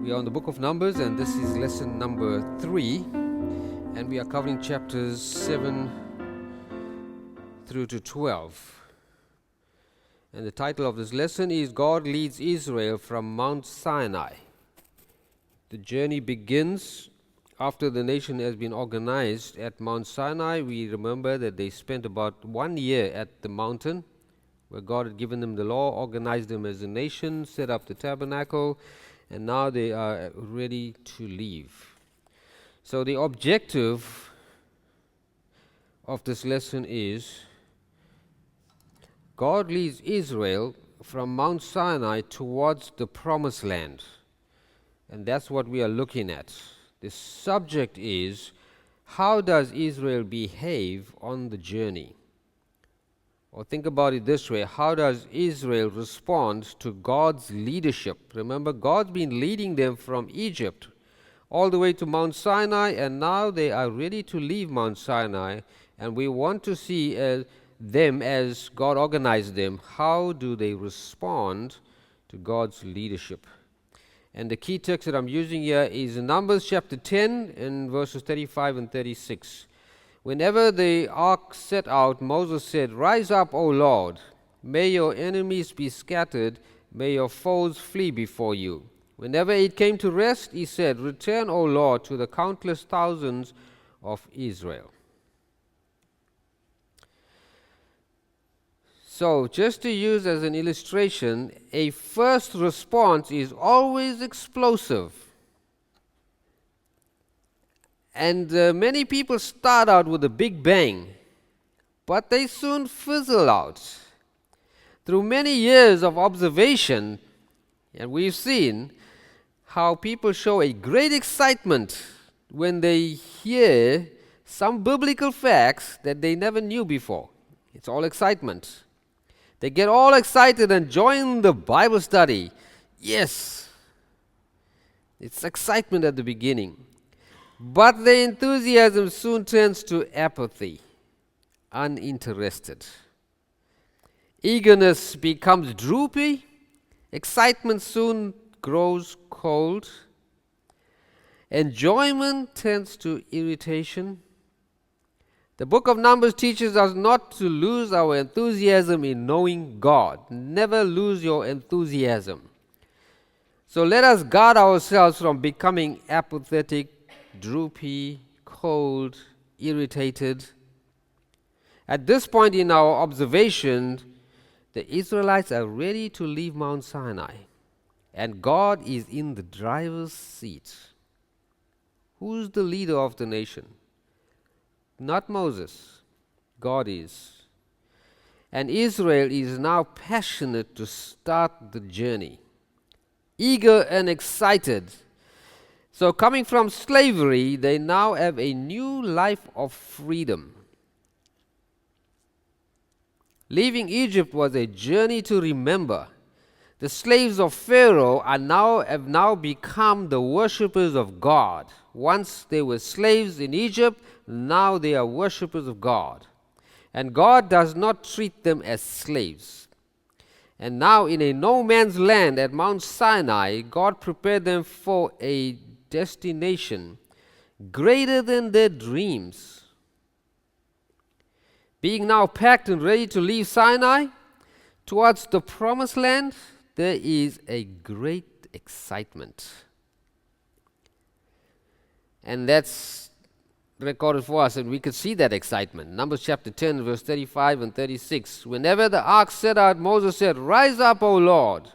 We are on the book of Numbers, and this is lesson number 3, and we are covering chapters 7 through to 12. And the title of this lesson is God Leads Israel from Mount Sinai. The journey begins after the nation has been organized at Mount Sinai. We remember that they spent about 1 year at the mountain where God had given them the law, organized them as a nation, set up the tabernacle, and now they are ready to leave. So the objective of this lesson is God leads Israel from Mount Sinai towards the promised land. And that's what we are looking at. The subject is, how does Israel behave on the journey? Or think about it this way, how does Israel respond to God's leadership? Remember, God's been leading them from Egypt all the way to Mount Sinai, and now they are ready to leave Mount Sinai, and we want to see them as God organized them. How do they respond to God's leadership? And the key text that I'm using here is Numbers chapter 10 and verses 35 and 36. Whenever the ark set out, Moses said, "Rise up, O Lord, may your enemies be scattered, may your foes flee before you." Whenever it came to rest, he said, "Return, O Lord, to the countless thousands of Israel." So, just to use as an illustration, a first response is always explosive. And many people start out with a big bang, but they soon fizzle out. Through many years of observation, and we've seen how people show a great excitement when they hear some biblical facts that they never knew before. It's all excitement. They get all excited and join the Bible study. Yes, it's excitement at the beginning. But the enthusiasm soon turns to apathy, uninterested. Eagerness becomes droopy. Excitement soon grows cold. Enjoyment turns to irritation. The book of Numbers teaches us not to lose our enthusiasm in knowing God. Never lose your enthusiasm. So let us guard ourselves from becoming apathetic, droopy, cold, irritated. At this point in our observation, the Israelites are ready to leave Mount Sinai, and God is in the driver's seat. Who's the leader of the nation? Not Moses. God is. And Israel is now passionate to start the journey, eager and excited. So coming from slavery, they now have a new life of freedom. Leaving Egypt was a journey to remember. The slaves of Pharaoh have now become the worshippers of God. Once they were slaves in Egypt, now they are worshippers of God. And God does not treat them as slaves. And now in a no man's land at Mount Sinai, God prepared them for a destination greater than their dreams. Being now packed and ready to leave Sinai towards the promised land, there is a great excitement. And that's recorded for us, and we could see that excitement. Numbers chapter 10, verse 35 and 36. Whenever the ark set out, Moses said, "Rise up, O Lord.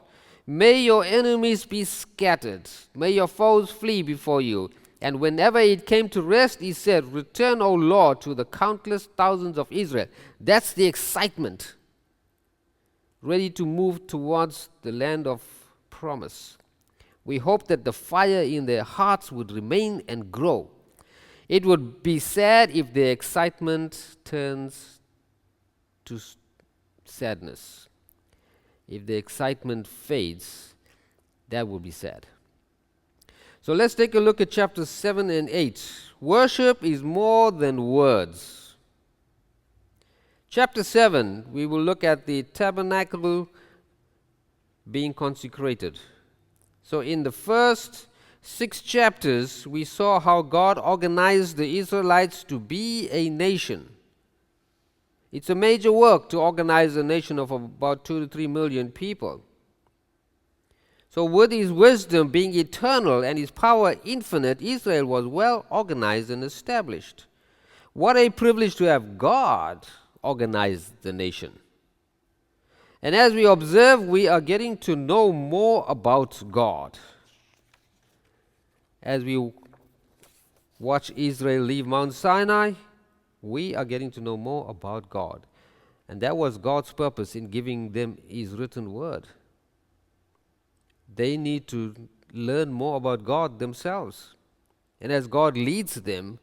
May your enemies be scattered. May your foes flee before you." And whenever it came to rest, he said, "Return, O Lord, to the countless thousands of Israel." That's the excitement. Ready to move towards the land of promise. We hope that the fire in their hearts would remain and grow. It would be sad if the excitement turns to sadness. If the excitement fades, that will be sad. So let's take a look at chapters 7 and 8. Worship is more than words. Chapter 7, we will look at the tabernacle being consecrated. So in the first 6 chapters, we saw how God organized the Israelites to be a nation. It's a major work to organize a nation of about 2 to 3 million people. So with his wisdom being eternal and his power infinite, Israel was well organized and established. What a privilege to have God organize the nation. And as we observe, we are getting to know more about God. As we watch Israel leave Mount Sinai, we are getting to know more about God. And that was God's purpose in giving them his written word. They need to learn more about God themselves. And as God leads them,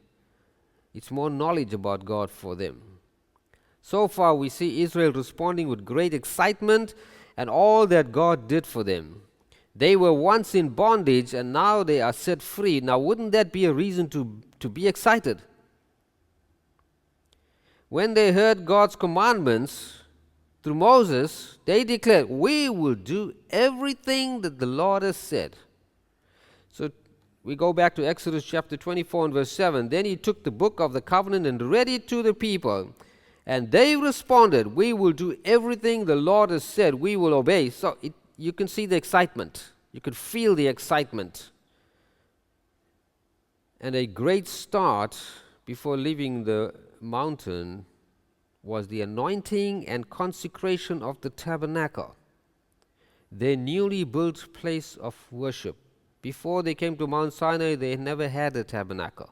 it's more knowledge about God for them. So far, we see Israel responding with great excitement and all that God did for them. They were once in bondage and now they are set free. Now, wouldn't that be a reason to be excited? When they heard God's commandments through Moses, they declared, "We will do everything that the Lord has said." So we go back to Exodus chapter 24 and verse 7. Then he took the book of the covenant and read it to the people. And they responded, "We will do everything the Lord has said. We will obey." So you can see the excitement. You could feel the excitement. And a great start before leaving the mountain was the anointing and consecration of the tabernacle, their newly built place of worship. Before they came to Mount Sinai, they never had a tabernacle.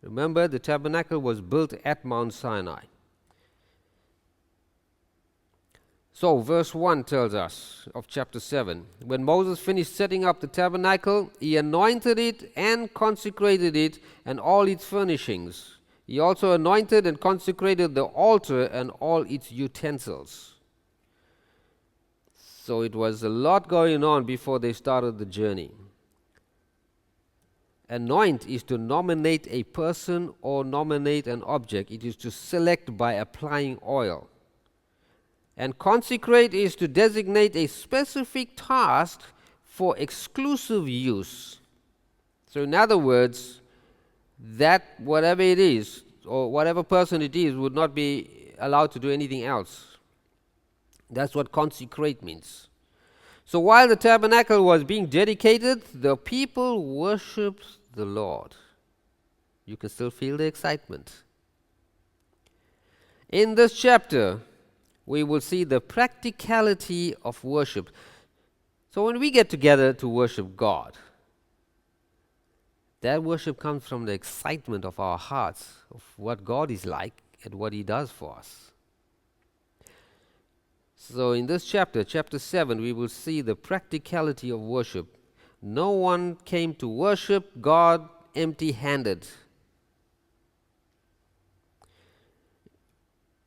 Remember, the tabernacle was built at Mount Sinai. So, verse 1 tells us of chapter 7, when Moses finished setting up the tabernacle, he anointed it and consecrated it and all its furnishings. He also anointed and consecrated the altar and all its utensils. So it was a lot going on before they started the journey. Anoint is to nominate a person or nominate an object. It is to select by applying oil. And consecrate is to designate a specific task for exclusive use. So in other words, that whatever it is, or whatever person it is, would not be allowed to do anything else. That's what consecrate means. So while the tabernacle was being dedicated, the people worshipped the Lord. You can still feel the excitement. In this chapter, we will see the practicality of worship. So when we get together to worship God, that worship comes from the excitement of our hearts, of what God is like and what he does for us. So in this chapter, chapter 7, we will see the practicality of worship. No one came to worship God empty-handed.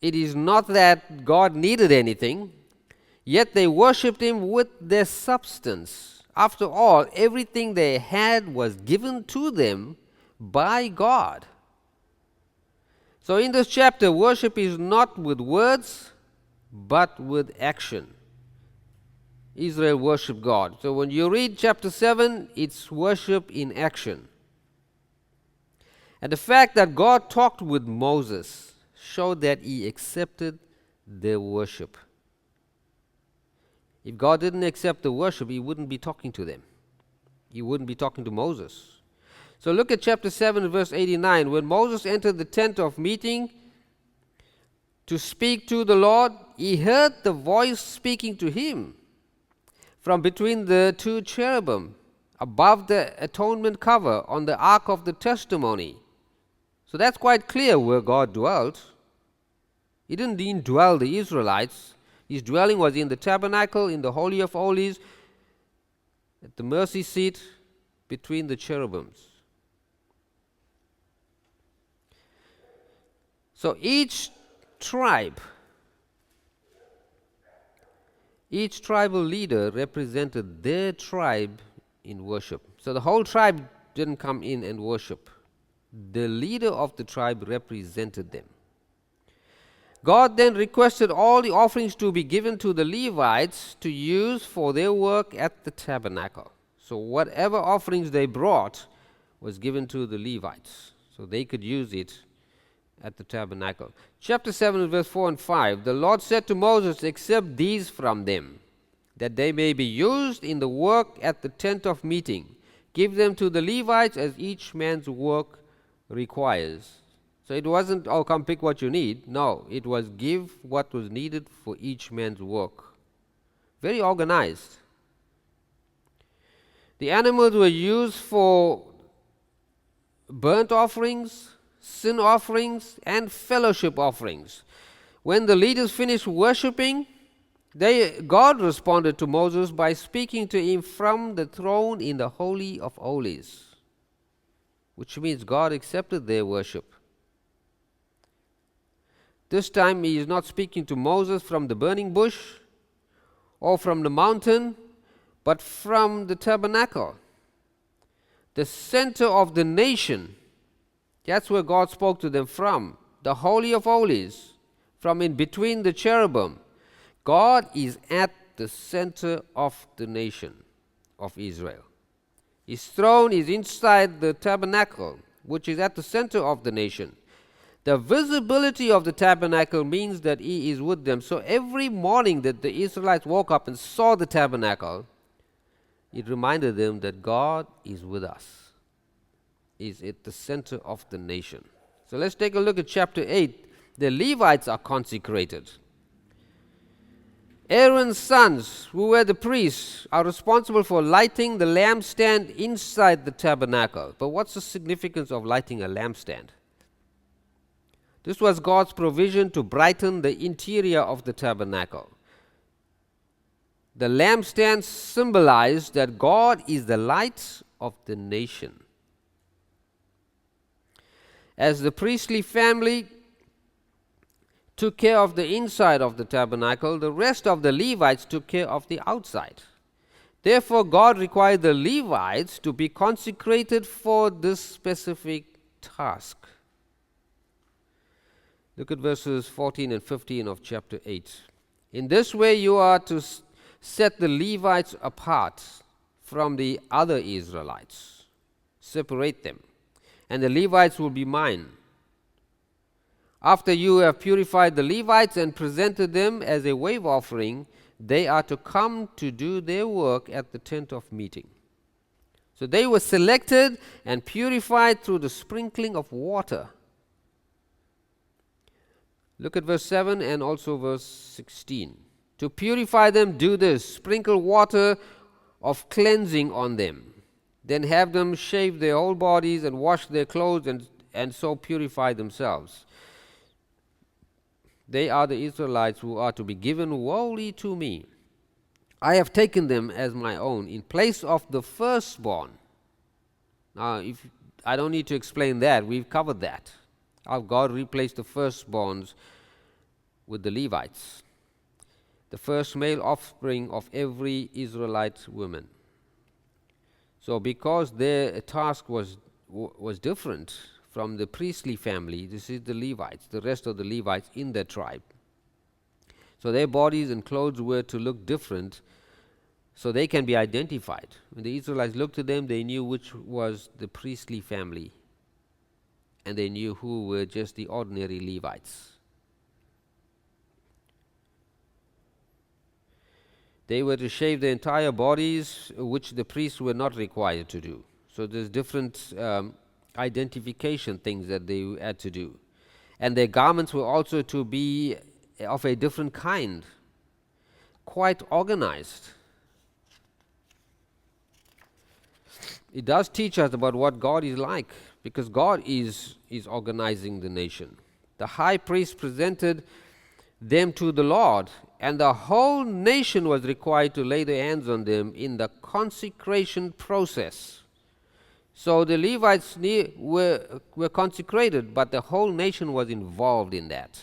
It is not that God needed anything, yet they worshipped him with their substance. After all, everything they had was given to them by God. So in this chapter, worship is not with words, but with action. Israel worshiped God. So when you read chapter 7, it's worship in action. And the fact that God talked with Moses showed that he accepted their worship. If God didn't accept the worship, he wouldn't be talking to them. He wouldn't be talking to Moses. So look at chapter 7, verse 89. When Moses entered the tent of meeting to speak to the Lord, he heard the voice speaking to him from between the two cherubim above the atonement cover on the ark of the testimony. So that's quite clear where God dwelt. He didn't indwell the Israelites. His dwelling was in the tabernacle, in the Holy of Holies, at the mercy seat between the cherubims. So each tribal leader represented their tribe in worship. So the whole tribe didn't come in and worship. The leader of the tribe represented them. God then requested all the offerings to be given to the Levites to use for their work at the tabernacle. So whatever offerings they brought was given to the Levites, so they could use it at the tabernacle. Chapter 7, verse 4 and 5, the Lord said to Moses, accept these from them, that they may be used in the work at the tent of meeting. Give them to the Levites as each man's work requires. So it wasn't, oh, come pick what you need. No, it was give what was needed for each man's work. Very organized. The animals were used for burnt offerings, sin offerings, and fellowship offerings. When the leaders finished worshiping, God responded to Moses by speaking to him from the throne in the Holy of Holies, which means God accepted their worship. This time he is not speaking to Moses from the burning bush or from the mountain, but from the tabernacle, the center of the nation. That's where God spoke to them from, the Holy of Holies, from in between the cherubim. God is at the center of the nation of Israel. His throne is inside the tabernacle, which is at the center of the nation. The visibility of the tabernacle means that he is with them. So every morning that the Israelites woke up and saw the tabernacle, it reminded them that God is with us, is at the center of the nation. So let's take a look at chapter 8. The Levites are consecrated. Aaron's sons, who were the priests, are responsible for lighting the lampstand inside the tabernacle. But what's the significance of lighting a lampstand? This was God's provision to brighten the interior of the tabernacle. The lampstand symbolized that God is the light of the nation. As the priestly family took care of the inside of the tabernacle, the rest of the Levites took care of the outside. Therefore, God required the Levites to be consecrated for this specific task. Look at verses 14 and 15 of chapter 8. In this way you are to set the Levites apart from the other Israelites. Separate them, and the Levites will be mine. After you have purified the Levites and presented them as a wave offering, they are to come to do their work at the tent of meeting. So they were selected and purified through the sprinkling of water. Look at verse 7 and also verse 16. To purify them, do this: sprinkle water of cleansing on them. Then have them shave their whole bodies and wash their clothes and so purify themselves. They are the Israelites who are to be given wholly to me. I have taken them as my own in place of the firstborn. Now, I don't need to explain that. We've covered that. How God replaced the firstborns with the Levites, the first male offspring of every Israelite woman. So because their task was different from the priestly family, this is the Levites, the rest of the Levites in their tribe. So their bodies and clothes were to look different so they can be identified. When the Israelites looked at them, they knew which was the priestly family, and they knew who were just the ordinary Levites. They were to shave their entire bodies, which the priests were not required to do. So there's different identification things that they had to do. And their garments were also to be of a different kind, quite organized. It does teach us about what God is like, because God is organizing the nation. The high priest presented them to the Lord, and the whole nation was required to lay their hands on them in the consecration process. So the Levites were consecrated, but the whole nation was involved in that.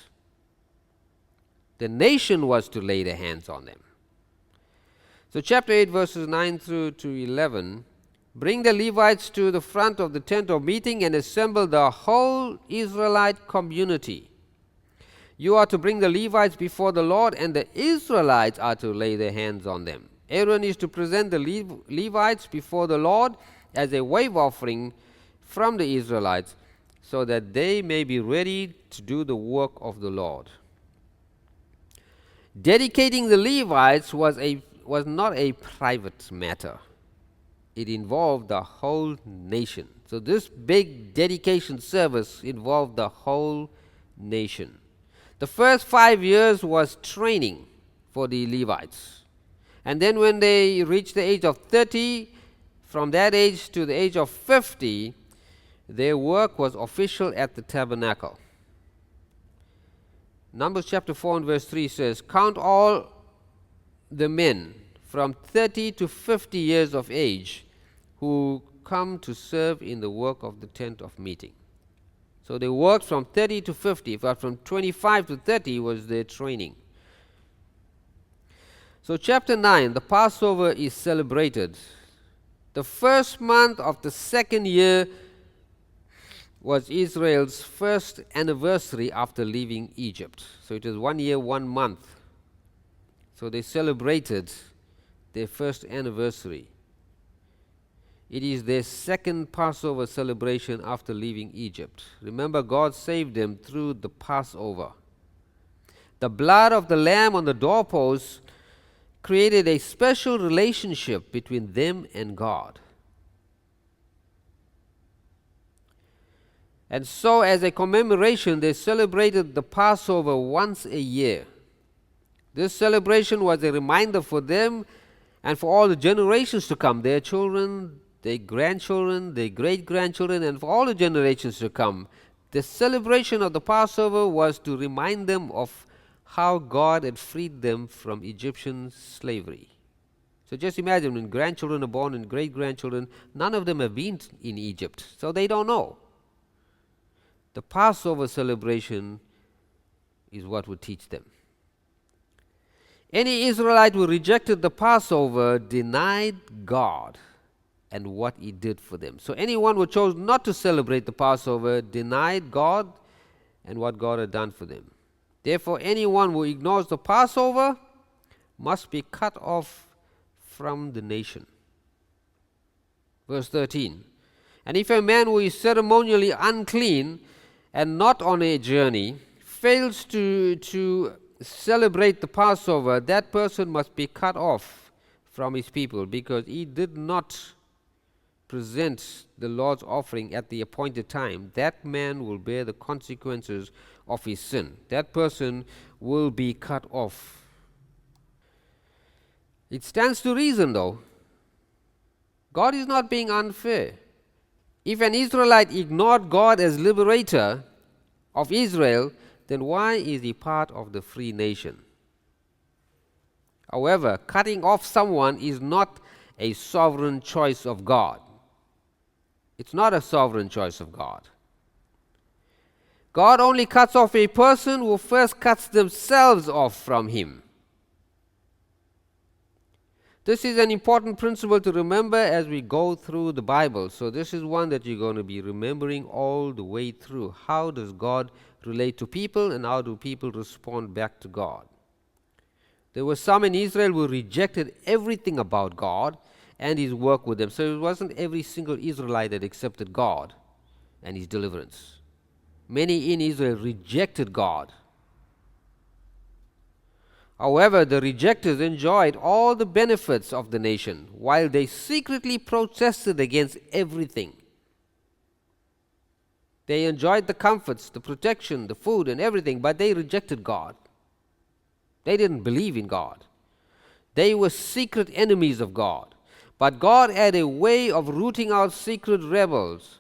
The nation was to lay their hands on them. So chapter 8 verses 9 through to 11, bring the Levites to the front of the tent of meeting and assemble the whole Israelite community. You are to bring the Levites before the Lord, and the Israelites are to lay their hands on them. Aaron is to present the Levites before the Lord as a wave offering from the Israelites, so that they may be ready to do the work of the Lord. Dedicating the Levites was not a private matter. It involved the whole nation. So this big dedication service involved the whole nation. The first 5 years was training for the Levites. And then when they reached the age of 30, from that age to the age of 50, their work was official at the tabernacle. Numbers chapter 4 and verse 3 says, "Count all the men from 30 to 50 years of age who come to serve in the work of the tent of meeting." So they worked from 30 to 50, but from 25 to 30 was their training. So chapter 9, the Passover is celebrated. The first month of the second year was Israel's first anniversary after leaving Egypt. So it was 1 year, 1 month. So they celebrated their first anniversary. It is their second Passover celebration after leaving Egypt. Remember, God saved them through the Passover. The blood of the lamb on the doorposts created a special relationship between them and God. And so, as a commemoration, they celebrated the Passover once a year. This celebration was a reminder for them and for all the generations to come, their children, their grandchildren, their great-grandchildren, and for all the generations to come. The celebration of the Passover was to remind them of how God had freed them from Egyptian slavery. So just imagine, when grandchildren are born and great-grandchildren, none of them have been in Egypt, so they don't know. The Passover celebration is what would teach them. Any Israelite who rejected the Passover denied God and what He did for them. So anyone who chose not to celebrate the Passover denied God and what God had done for them. Therefore, anyone who ignores the Passover must be cut off from the nation. Verse 13. "And if a man who is ceremonially unclean and not on a journey fails to celebrate the Passover, that person must be cut off from his people, because he did not present the Lord's offering at the appointed time. That man will bear the consequences of his sin." That person will be cut off. It stands to reason, though. God is not being unfair. If an Israelite ignored God as liberator of Israel, then why is he part of the free nation? However, cutting off someone is not a sovereign choice of God. It's not a sovereign choice of God. God only cuts off a person who first cuts themselves off from Him. This is an important principle to remember as we go through the Bible. So this is one that you're going to be remembering all the way through. How does God relate to people, and how do people respond back to God? There were some in Israel who rejected everything about God and His work with them. So it wasn't every single Israelite that accepted God and His deliverance. Many in Israel rejected God. However, the rejectors enjoyed all the benefits of the nation, while they secretly protested against everything. They enjoyed the comforts, the protection, the food, and everything, but they rejected God. They didn't believe in God. They were secret enemies of God. But God had a way of rooting out secret rebels.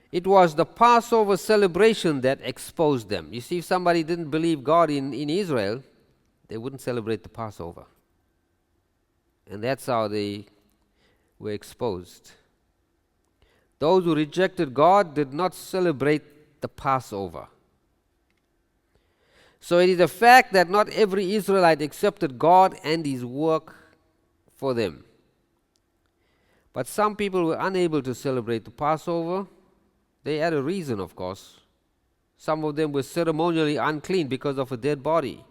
It was the Passover celebration that exposed them. You see, if somebody didn't believe God in Israel, they wouldn't celebrate the Passover. And that's how they were exposed. Those who rejected God did not celebrate the Passover. So it is a fact that not every Israelite accepted God and His work for them. But some people were unable to celebrate the Passover. They had a reason, of course. Some of them were ceremonially unclean because of a dead body.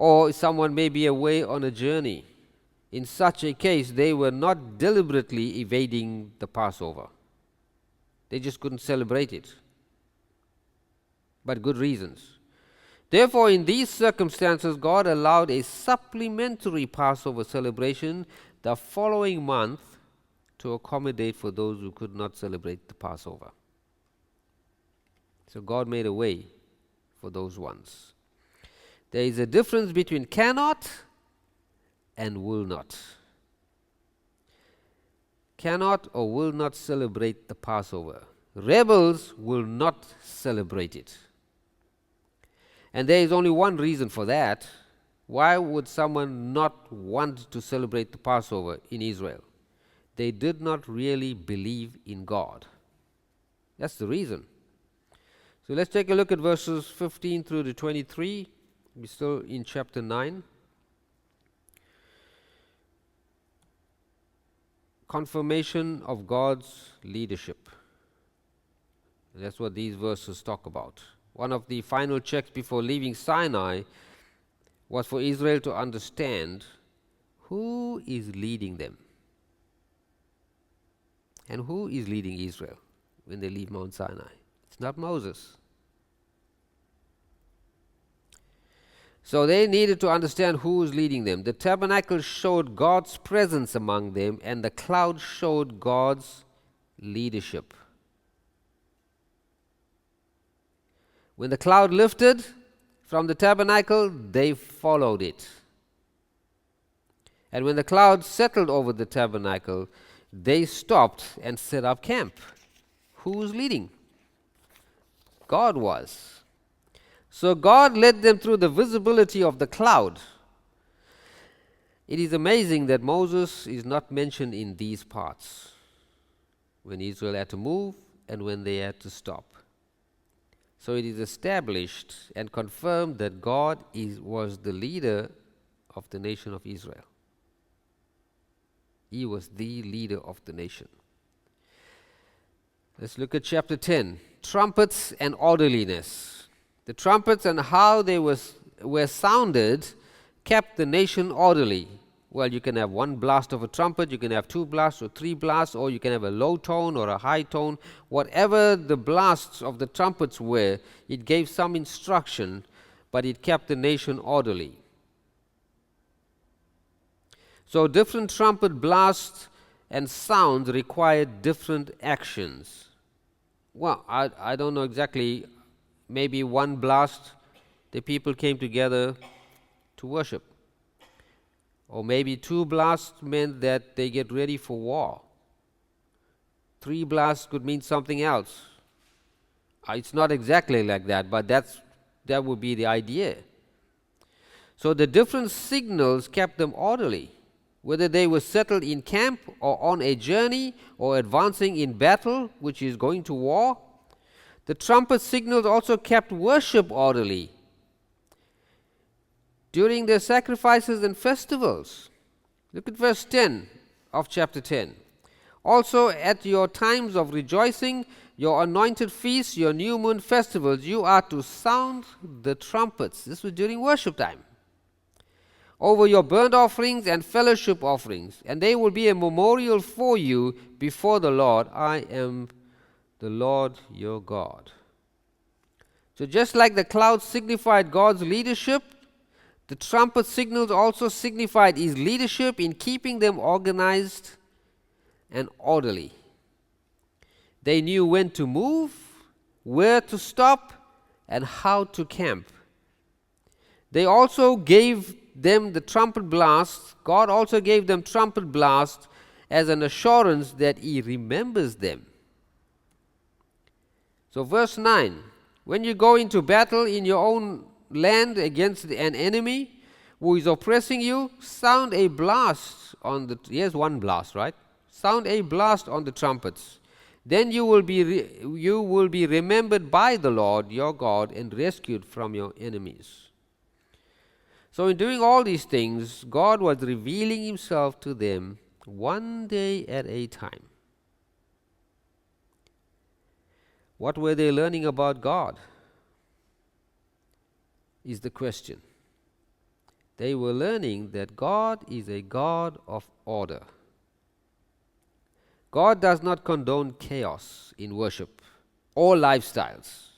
or someone may be away on a journey. In such a case, they were not deliberately evading the Passover. They just couldn't celebrate it, but good reasons. Therefore, in these circumstances, God allowed a supplementary Passover celebration the following month to accommodate for those who could not celebrate the Passover. So God made a way for those ones. There is a difference between cannot and will not. Cannot or will not celebrate the Passover. Rebels will not celebrate it. And there is only one reason for that. Why would someone not want to celebrate the Passover in Israel? They did not really believe in God. That's the reason. So let's take a look at verses 15 through to 23. We're still in chapter 9. Confirmation of God's leadership. That's what these verses talk about. One of the final checks before leaving Sinai was for Israel to understand who is leading them. And who is leading Israel when they leave Mount Sinai? It's not Moses. So they needed to understand who is leading them. The tabernacle showed God's presence among them, and the cloud showed God's leadership. When the cloud lifted from the tabernacle, they followed it. And when the cloud settled over the tabernacle, they stopped and set up camp. Who was leading? God was. So God led them through the visibility of the cloud. It is amazing that Moses is not mentioned in these parts, when Israel had to move and when they had to stop. So it is established and confirmed that God was the leader of the nation of Israel. He was the leader of the nation. Let's look at chapter 10. Trumpets and orderliness. The trumpets and how they were sounded kept the nation orderly. Well, you can have one blast of a trumpet, you can have two blasts or three blasts, or you can have a low tone or a high tone. Whatever the blasts of the trumpets were, it gave some instruction, but it kept the nation orderly. So different trumpet blasts and sounds required different actions. Well, I don't know exactly. Maybe one blast, the people came together to worship. Or maybe two blasts meant that they get ready for war. Three blasts could mean something else. It's not exactly like that, but that would be the idea. So the different signals kept them orderly, whether they were settled in camp or on a journey or advancing in battle, which is going to war. The trumpet signals also kept worship orderly during their sacrifices and festivals. Look at verse 10 of chapter 10. Also at your times of rejoicing, your anointed feasts, your new moon festivals, you are to sound the trumpets. This was during worship time. Over your burnt offerings and fellowship offerings, and they will be a memorial for you before the Lord. I am the Lord your God. So just like the cloud signified God's leadership, the trumpet signals also signified his leadership in keeping them organized and orderly. They knew when to move, where to stop, and how to camp. They also gave them the trumpet blast. God also gave them trumpet blast as an assurance that he remembers them. So verse 9, when you go into battle in your own land against an enemy who is oppressing you, sound a blast on the, here's one blast, right? Sound a blast on the trumpets. Then you will be remembered by the Lord your God and rescued from your enemies. So in doing all these things, God was revealing himself to them one day at a time. What were they learning about God? Is the question. They were learning that God is a God of order. God does not condone chaos in worship or lifestyles.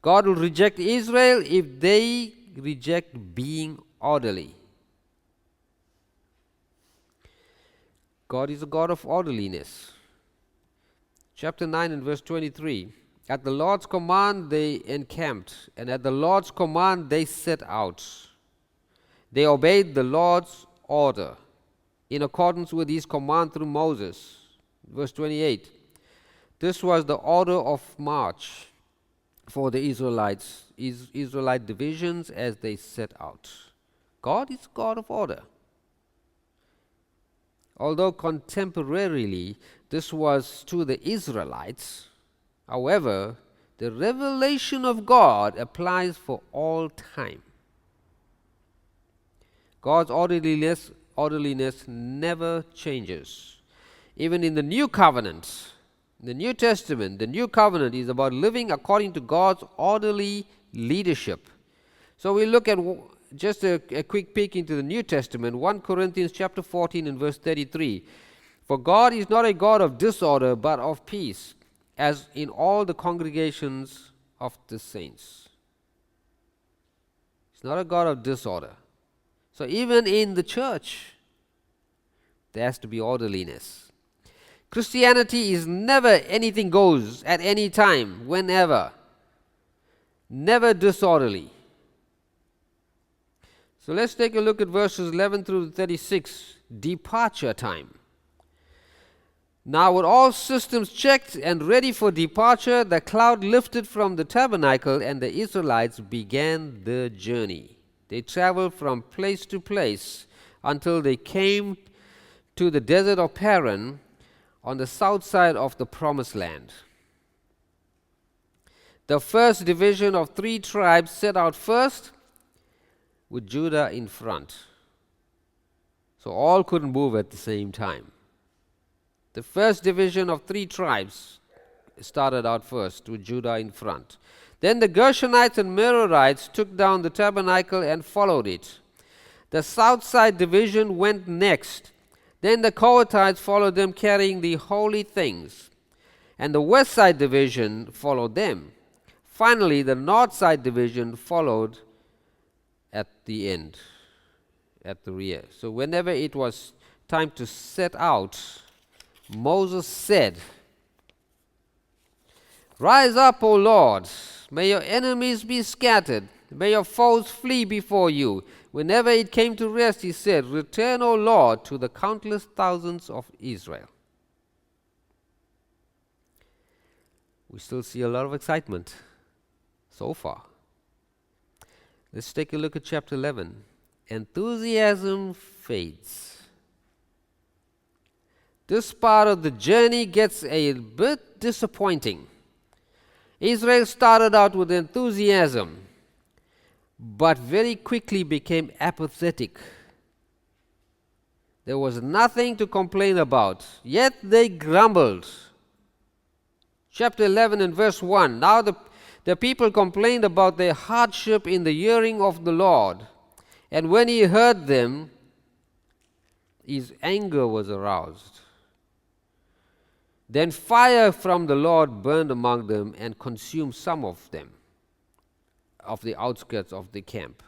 God will reject Israel if they reject being orderly. God is a God of orderliness. Chapter 9 and verse 23. At the Lord's command they encamped, and at the Lord's command they set out. They obeyed the Lord's order in accordance with his command through Moses. Verse 28. This was the order of march for the Israelite divisions as they set out. God is God of order. Although contemporarily this was to the Israelites, however, the revelation of God applies for all time. God's orderliness never changes. Even in the New Covenant, the New Testament, the New Covenant is about living according to God's orderly leadership. So we look at just a quick peek into the New Testament, 1 Corinthians chapter 14 and verse 33. For God is not a God of disorder, but of peace, as in all the congregations of the saints. He's not a God of disorder. So even in the church, there has to be orderliness. Christianity is never anything goes at any time, whenever. Never disorderly. So let's take a look at verses 11 through 36, departure time. Now with all systems checked and ready for departure, the cloud lifted from the tabernacle and the Israelites began the journey. They traveled from place to place until they came to the desert of Paran on the south side of the promised land. The first division of 3 tribes set out first, with Judah in front. So all couldn't move at the same time. The first division of 3 tribes started out first, with Judah in front. Then the Gershonites and Merarites took down the tabernacle and followed it. The south side division went next. Then the Kohathites followed them, carrying the holy things. And the west side division followed them. Finally, the north side division followed at the end, at the rear. So whenever it was time to set out, Moses said, "Rise up, O Lord, may your enemies be scattered, may your foes flee before you." Whenever it came to rest, he said, "Return, O Lord, to the countless thousands of Israel." We still see a lot of excitement so far. Let's take a look at chapter 11. Enthusiasm fades. This part of the journey gets a bit disappointing. Israel started out with enthusiasm, but very quickly became apathetic. There was nothing to complain about, yet they grumbled. Chapter 11 and verse 1. Now the people complained about their hardship in the hearing of the Lord. And when he heard them, his anger was aroused. Then fire from the Lord burned among them and consumed some of them, of the outskirts of the camp.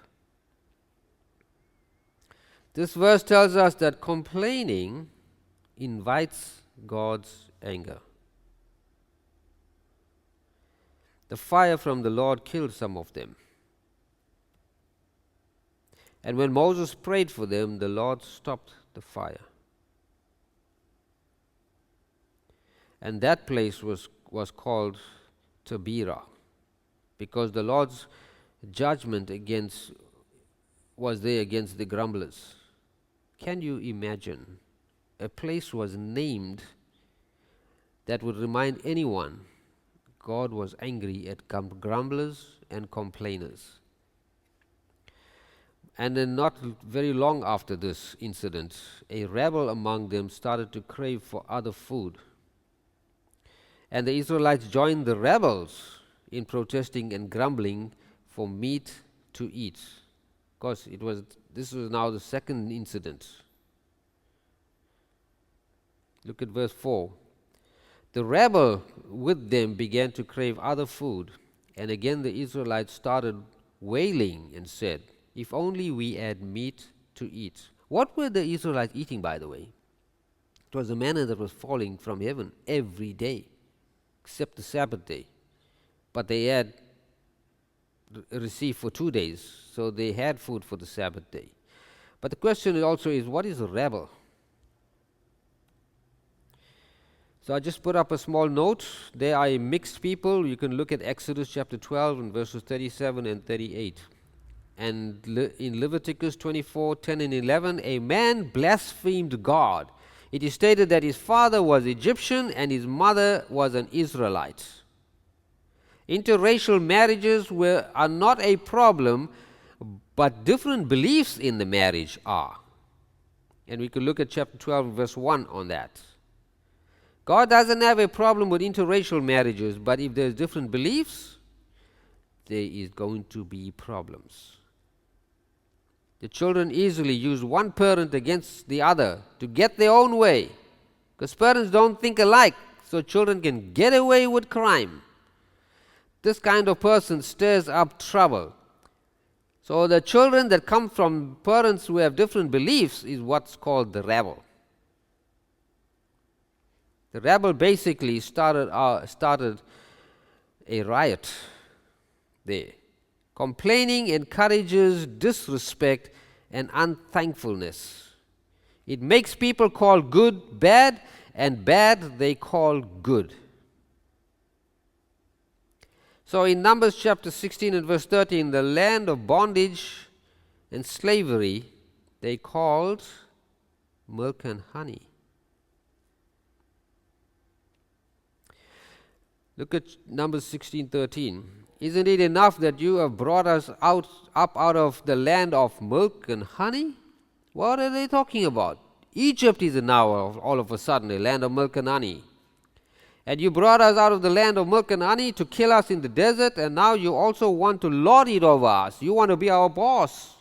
This verse tells us that complaining invites God's anger. The fire from the Lord killed some of them. And when Moses prayed for them, the Lord stopped the fire. And that place was called Taberah, because the Lord's judgment was there against the grumblers. Can you imagine? A place was named that would remind anyone God was angry at grumblers and complainers. And then not very long after this incident, a rebel among them started to crave for other food. And the Israelites joined the rebels in protesting and grumbling for meat to eat. Of course, this was now the second incident. Look at verse 4. The rebel with them began to crave other food, and again the Israelites started wailing and said, "If only we had meat to eat." What were the Israelites eating, by the way? It was the manna that was falling from heaven every day, except the Sabbath day. But they had received for 2 days, so they had food for the Sabbath day. But the question also is, what is a rebel? So I just put up a small note. They are a mixed people. You can look at Exodus chapter 12 and verses 37 and 38. And in Leviticus 24, 10 and 11, a man blasphemed God. It is stated that his father was Egyptian and his mother was an Israelite. Interracial marriages are not a problem, but different beliefs in the marriage are. And we could look at chapter 12, verse 1 on that. God doesn't have a problem with interracial marriages, but if there's different beliefs, there is going to be problems. The children easily use one parent against the other to get their own way, because parents don't think alike, so children can get away with crime. This kind of person stirs up trouble. So the children that come from parents who have different beliefs is what's called the rebel. The rebel basically started a riot there. Complaining encourages disrespect and unthankfulness. It makes people call good bad, and bad they call good. So in Numbers chapter 16 and verse 13, the land of bondage and slavery they called milk and honey. Look at Numbers 16:13. Isn't it enough that you have brought us up out of the land of milk and honey? What are they talking about? Egypt is now all of a sudden a land of milk and honey. And you brought us out of the land of milk and honey to kill us in the desert, and now you also want to lord it over us. You want to be our boss.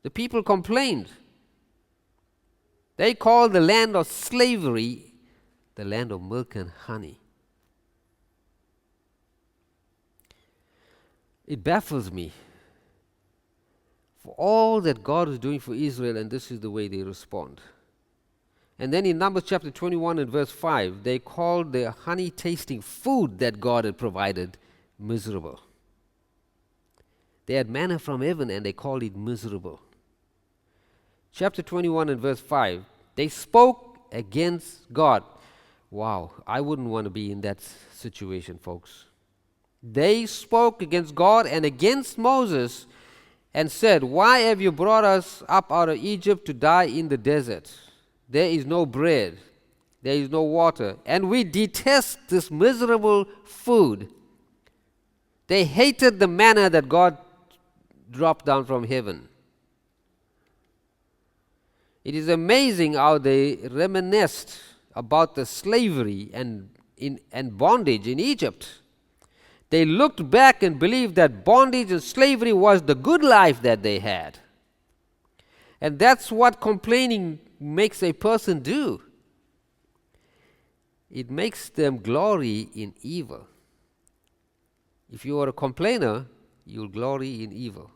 The people complained. They called the land of slavery the land of milk and honey. It baffles me for all that God is doing for Israel, and this is the way they respond. And then in Numbers chapter 21 and verse 5, they called the honey-tasting food that God had provided miserable. They had manna from heaven and they called it miserable. Chapter 21 and verse 5, they spoke against God. Wow, I wouldn't want to be in that situation, folks. They spoke against God and against Moses and said, "Why have you brought us up out of Egypt to die in the desert? There is no bread, there is no water, and we detest this miserable food." They hated the manna that God dropped down from heaven. It is amazing how they reminisced about the slavery and bondage in Egypt. They looked back and believed that bondage and slavery was the good life that they had. And that's what complaining makes a person do. It makes them glory in evil. If you are a complainer, you'll glory in evil.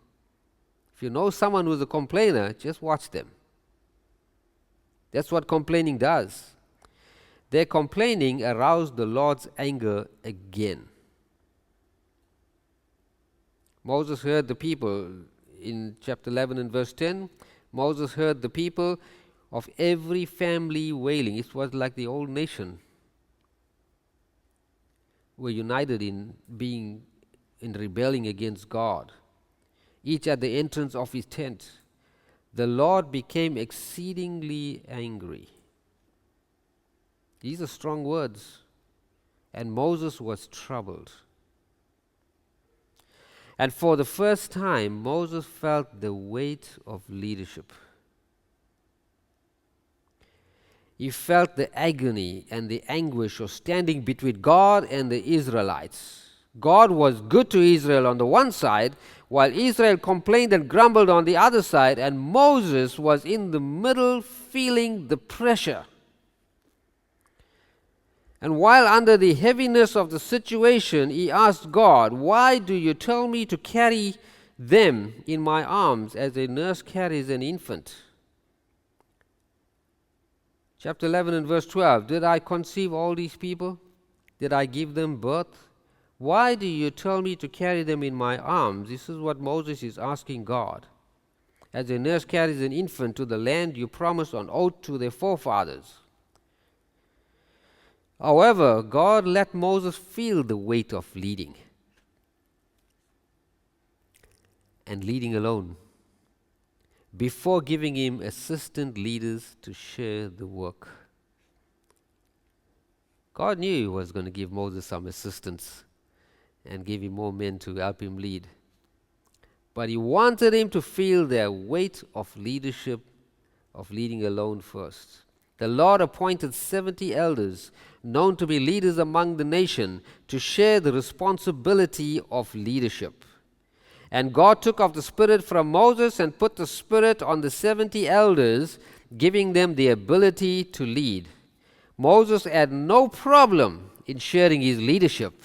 If you know someone who's a complainer, just watch them. That's what complaining does. Their complaining aroused the Lord's anger again. Moses heard the people, in chapter 11 and verse 10, Moses heard the people of every family wailing. It was like the old nation were united in rebelling against God, each at the entrance of his tent. The Lord became exceedingly angry. These are strong words. And Moses was troubled. And for the first time, Moses felt the weight of leadership. He felt the agony and the anguish of standing between God and the Israelites. God was good to Israel on the one side, while Israel complained and grumbled on the other side, and Moses was in the middle feeling the pressure. And while under the heaviness of the situation, he asked God, "Why do you tell me to carry them in my arms as a nurse carries an infant?" Chapter 11 and verse 12, "Did I conceive all these people? Did I give them birth? Why do you tell me to carry them in my arms?" This is what Moses is asking God. "As a nurse carries an infant to the land you promised on oath to their forefathers." However, God let Moses feel the weight of leading, and leading alone, before giving him assistant leaders to share the work. God knew he was going to give Moses some assistance and give him more men to help him lead. But he wanted him to feel the weight of leadership, of leading alone first. The Lord appointed 70 elders, known to be leaders among the nation, to share the responsibility of leadership. And God took of the Spirit from Moses and put the Spirit on the 70 elders, giving them the ability to lead. Moses had no problem in sharing his leadership.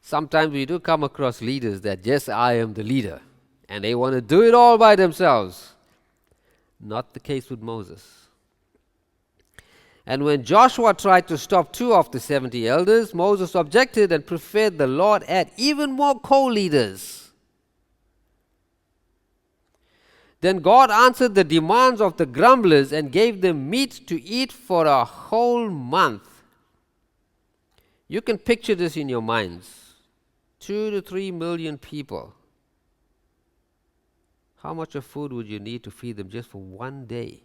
Sometimes we do come across leaders that just, "I am the leader," and they want to do it all by themselves. Not the case with Moses. And when Joshua tried to stop 2 of the 70 elders, Moses objected and preferred the Lord add even more co-leaders. Then God answered the demands of the grumblers and gave them meat to eat for a whole month. You can picture this in your minds. 2 to 3 million people. How much of food would you need to feed them just for one day?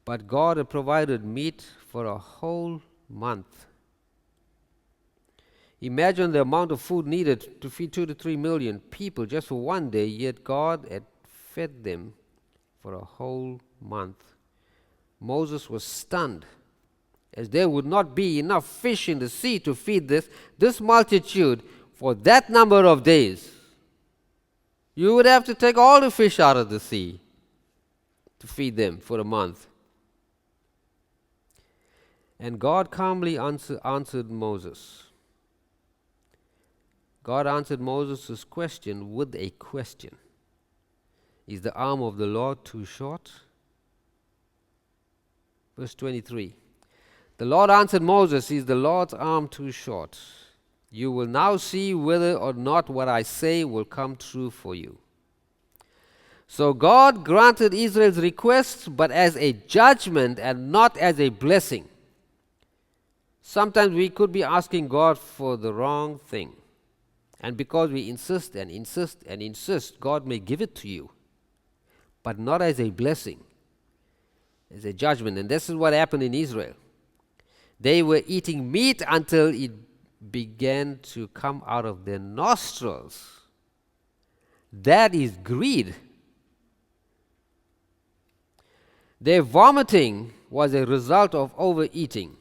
But God had provided meat for a whole month. Imagine the amount of food needed to feed 2 to 3 million people just for one day, yet God had fed them for a whole month. Moses was stunned, as there would not be enough fish in the sea to feed this multitude for that number of days. You would have to take all the fish out of the sea to feed them for a month. And God calmly answered Moses. God answered Moses' question with a question. Is the arm of the Lord too short? Verse 23. The Lord answered Moses, "Is the Lord's arm too short? You will now see whether or not what I say will come true for you." So God granted Israel's request, but as a judgment and not as a blessing. Sometimes we could be asking God for the wrong thing. And because we insist and insist and insist, God may give it to you, but not as a blessing, as a judgment. And this is what happened in Israel. They were eating meat until it began to come out of their nostrils. That is greed. Their vomiting was a result of overeating.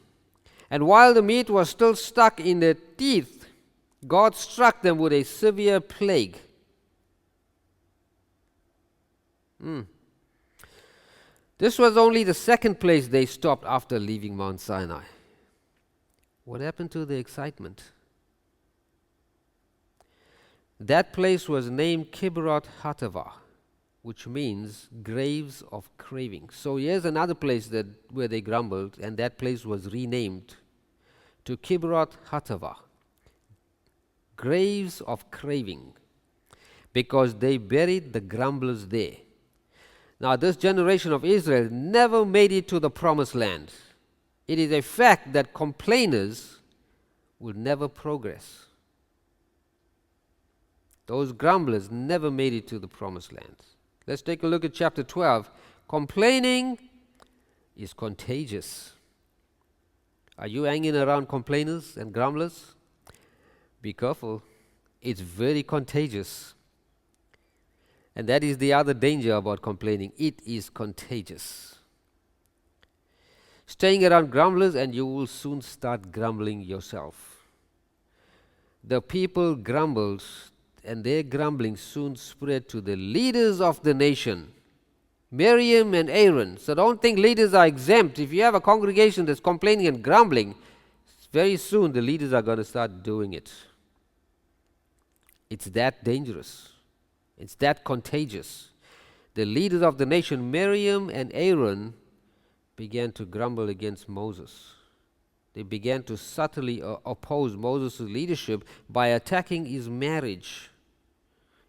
And while the meat was still stuck in their teeth, God struck them with a severe plague. This was only the second place they stopped after leaving Mount Sinai. What happened to the excitement? That place was named Kibroth Hattaavah, which means graves of craving. So here's another place where they grumbled, and that place was renamed to Kibroth Hattaavah, graves of craving, because they buried the grumblers there. Now, this generation of Israel never made it to the promised land. It is a fact that complainers will never progress. Those grumblers never made it to the promised land. Let's take a look at chapter 12. Complaining is contagious. Are you hanging around complainers and grumblers? Be careful. It's very contagious. And that is the other danger about complaining. It is contagious. Staying around grumblers and you will soon start grumbling yourself. The people grumbled, and their grumbling soon spread to the leaders of the nation, Miriam and Aaron. So don't think leaders are exempt. If you have a congregation that's complaining and grumbling, very soon the leaders are going to start doing it. It's that dangerous. It's that contagious. The leaders of the nation, Miriam and Aaron, began to grumble against Moses. They began to subtly oppose Moses' leadership by attacking his marriage.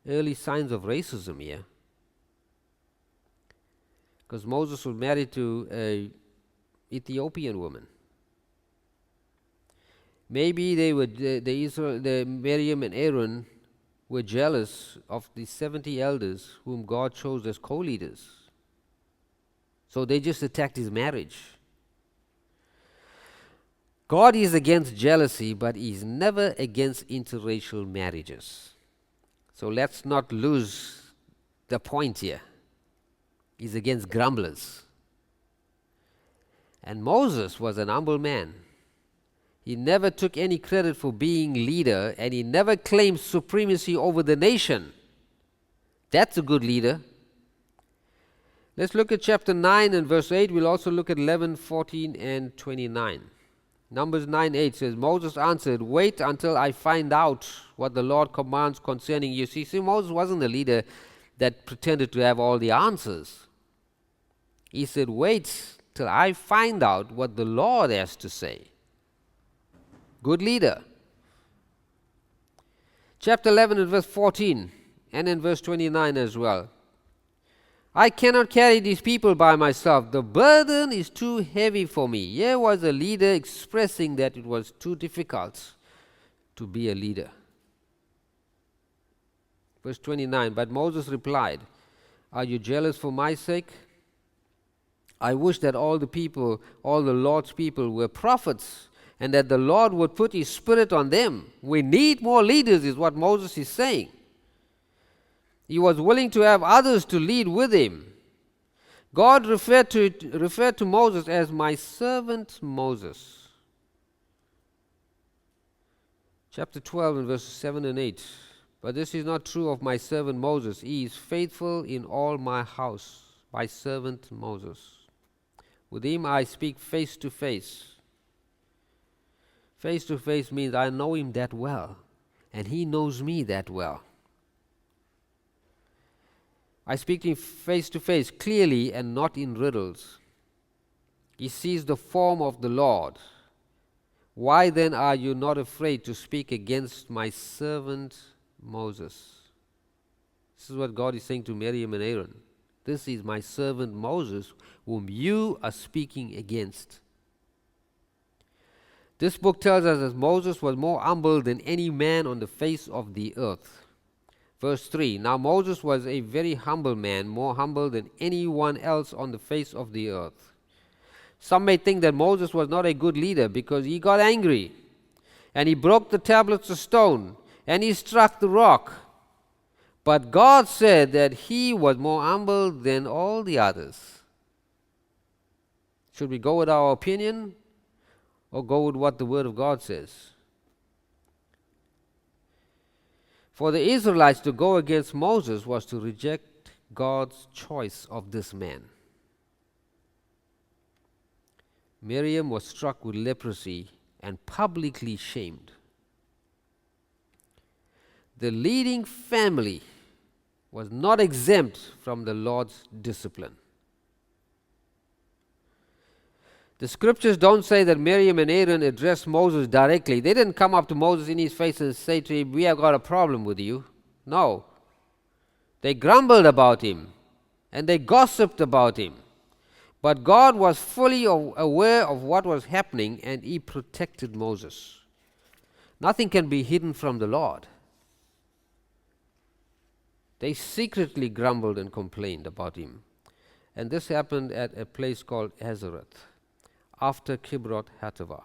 Early signs of racism here. Because Moses was married to an Ethiopian woman. Maybe the Miriam and Aaron were jealous of the 70 elders whom God chose as co-leaders. So they just attacked his marriage. God is against jealousy, but he is never against interracial marriages. So let's not lose the point here. He's against grumblers. And Moses was an humble man. He never took any credit for being leader, and he never claimed supremacy over the nation. That's a good leader. Let's look at chapter 9 and verse 8. We'll also look at 11, 14, and 29. Numbers 9:8 says, Moses answered, wait until I find out what the Lord commands concerning you. See, Moses wasn't a leader that pretended to have all the answers. He said, wait till I find out what the Lord has to say. Good leader. Chapter 11 and verse 14 and in verse 29 as well. I cannot carry these people by myself. The burden is too heavy for me. Here was a leader expressing that it was too difficult to be a leader. Verse 29, but Moses replied, are you jealous for my sake? I wish that all the people, all the Lord's people were prophets, and that the Lord would put his spirit on them. We need more leaders is what Moses is saying. He was willing to have others to lead with him. God referred to Moses as my servant Moses. Chapter 12 and verses 7 and 8. But this is not true of my servant Moses. He is faithful in all my house, my servant Moses. With him I speak face to face. Face to face means I know him that well, and he knows me that well. I speak to him face to face, clearly and not in riddles. He sees the form of the Lord. Why then are you not afraid to speak against my servant Moses? This is what God is saying to Miriam and Aaron. This is my servant Moses, whom you are speaking against. This book tells us that Moses was more humble than any man on the face of the earth. Verse 3, now Moses was a very humble man, more humble than anyone else on the face of the earth. Some may think that Moses was not a good leader because he got angry and he broke the tablets of stone and he struck the rock. But God said that he was more humble than all the others. Should we go with our opinion or go with what the Word of God says? For the Israelites to go against Moses was to reject God's choice of this man. Miriam was struck with leprosy and publicly shamed. The leading family was not exempt from the Lord's discipline. The scriptures don't say that Miriam and Aaron addressed Moses directly. They didn't come up to Moses in his face and say to him, we have got a problem with you. No. They grumbled about him and they gossiped about him. But God was fully aware of what was happening and he protected Moses. Nothing can be hidden from the Lord. They secretly grumbled and complained about him. And this happened at a place called Hazareth, after Kibroth Hattaavah.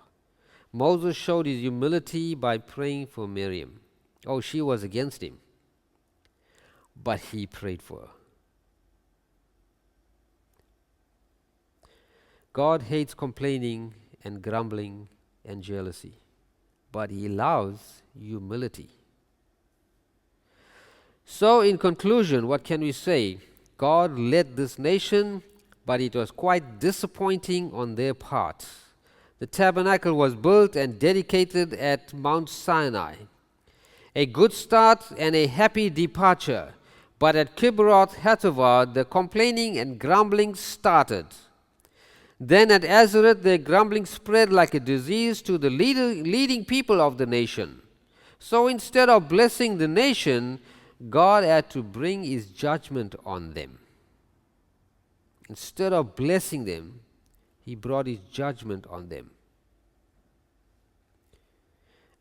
Moses showed his humility by praying for Miriam. Oh, she was against him, but he prayed for her. God hates complaining and grumbling and jealousy. but He loves humility. So, in conclusion, what can we say? God led this nation, but it was quite disappointing on their part. The tabernacle was built and dedicated at Mount Sinai. A good start and a happy departure. But at Kibroth Hattaavah, the complaining and grumbling started. Then at Azareth, their grumbling spread like a disease to the leading people of the nation. So instead of blessing the nation, God had to bring His judgment on them. Instead of blessing them, He brought His judgment on them.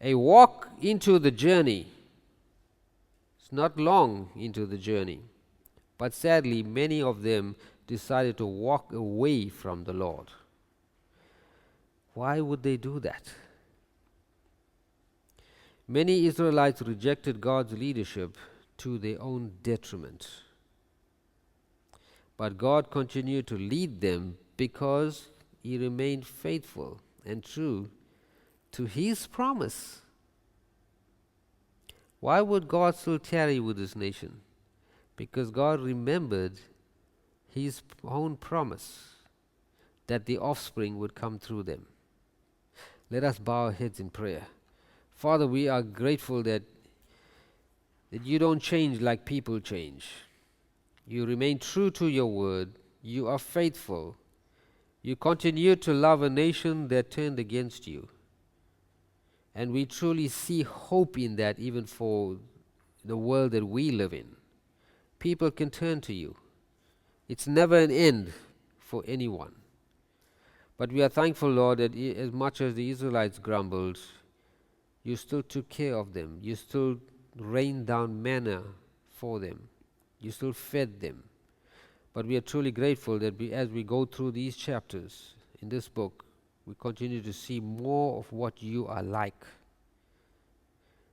A walk into the journey. It's not long into the journey. But sadly, many of them decided to walk away from the Lord. Why would they do that? Many Israelites rejected God's leadership to their own detriment. But God continued to lead them because He remained faithful and true to His promise. Why would God still tarry with this nation? Because God remembered His own promise that the offspring would come through them. Let us bow our heads in prayer. Father, we are grateful that You don't change like people change. You remain true to Your word. You are faithful. You continue to love a nation that turned against You. And we truly see hope in that, even for the world that we live in. People can turn to You. It's never an end for anyone. But we are thankful, Lord, that as much as the Israelites grumbled, You still took care of them. You still rained down manna for them. You still fed them. But we are truly grateful that as we go through these chapters in this book, we continue to see more of what You are like.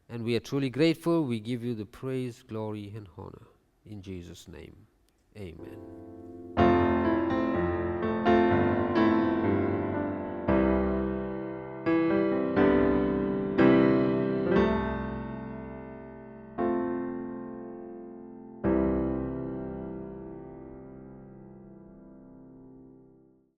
And we are truly grateful. We give You the praise, glory, and honor. In Jesus' name, amen.